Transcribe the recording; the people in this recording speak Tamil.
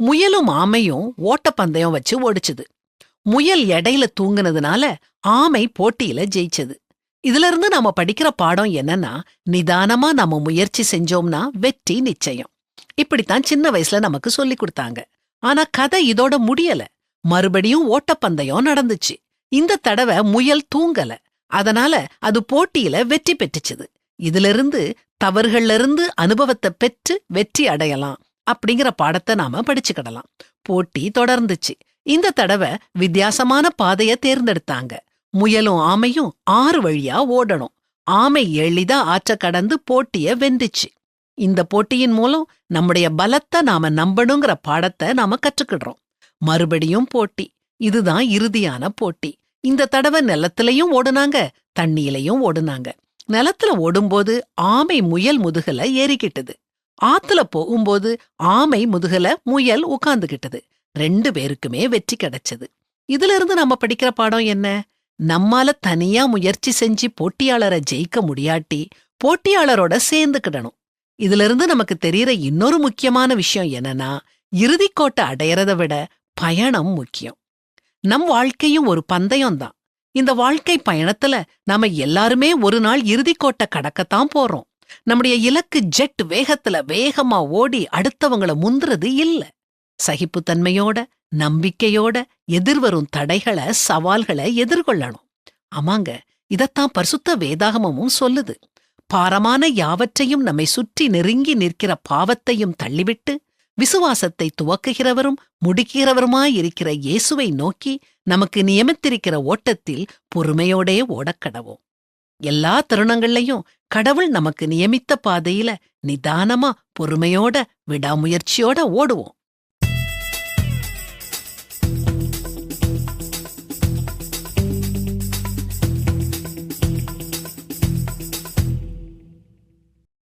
முயலும் ஆமையும் ஓட்டப்பந்தயம் வச்சு ஓடிச்சுது. முயல் எடையில தூங்குனதுனால ஆமை போட்டியில ஜெயிச்சது. இதுல இருந்து நாம படிக்கிற பாடம் என்னன்னா, நிதானமா நாம முயற்சி செஞ்சோம்னா வெற்றி நிச்சயம். இப்படித்தான் சின்ன வயசுல நமக்கு சொல்லி கொடுத்தாங்க. ஆனா கதை இதோட முடியல. மறுபடியும் ஓட்டப்பந்தயம் நடந்துச்சு. இந்த தடவை முயல் தூங்கல. அதனால அது போட்டியில வெற்றி பெற்றுச்சுது. இதிலிருந்து தவறுகள்ல இருந்து அனுபவத்தை பெற்று வெற்றி அடையலாம் அப்படிங்கிற பாடத்தை நாம படிச்சுக்கிடலாம். போட்டி தொடர்ந்துச்சு. இந்த தடவை வித்தியாசமான பாதைய தேர்ந்தெடுத்தாங்க. முயலும் ஆமையும் ஆறு வழியா ஓடணும். ஆமை எளிதா ஆற்ற கடந்து போட்டிய வென்றுச்சு. இந்த போட்டியின் மூலம் நம்முடைய பலத்தை நாம நம்பணுங்கிற பாடத்தை நாம கற்றுக்கிடுறோம். மறுபடியும் போட்டி. இதுதான் இறுதியான போட்டி. இந்த தடவை நிலத்திலையும் ஓடுனாங்க, தண்ணியிலையும் ஓடுனாங்க. நிலத்துல ஓடும்போது ஆமை முயல் முதுகல ஏறிக்கிட்டது. ஆத்துல போகும்போது ஆமை முதுகல முயல் உட்கார்ந்துகிட்டது. 2 பேருக்குமே வெற்றி கிடைச்சது. இதுல இருந்து நம்ம படிக்கிற பாடம் என்ன? நம்மால தனியா முயற்சி செஞ்சு போட்டியாளரை ஜெயிக்க முடியாட்டி போட்டியாளரோட சேர்ந்துக்கிடணும். இதுல இருந்து நமக்கு தெரியற இன்னொரு முக்கியமான விஷயம் என்னன்னா, இறுதிக்கோட்டை அடையறத விட பயணம் முக்கியம். நம் வாழ்க்கையும் ஒரு பந்தயம்தான். இந்த வாழ்க்கை பயணத்துல நாம எல்லாருமே ஒரு நாள் இறுதிக்கோட்டை கடக்கத்தான் போறோம். நம்முடைய இலக்கு ஜெட் வேகத்துல வேகமா ஓடி அடுத்தவங்கள முந்துறது இல்ல. சகிப்புத்தன்மையோட, நம்பிக்கையோட எதிர்வரும் தடைகளை, சவால்களை எதிர்கொள்ளணும். ஆமாங்க, இதத்தான் பரிசுத்த வேதாகமமும் சொல்லுது. பாரமான யாவற்றையும் நம்மை சுற்றி நெருங்கி நிற்கிற பாவத்தையும் தள்ளிவிட்டு விசுவாசத்தை துவக்குகிறவரும் முடிக்கிறவருமாயிருக்கிற இயேசுவை நோக்கி நமக்கு நியமித்திருக்கிற ஓட்டத்தில் பொறுமையோடே ஓடக்கடவோம். எல்லா தருணங்கள்லையும் கடவுள் நமக்கு நியமித்த பாதையில நிதானமா பொறுமையோட விடாமுயற்சியோட ஓடுவோம்.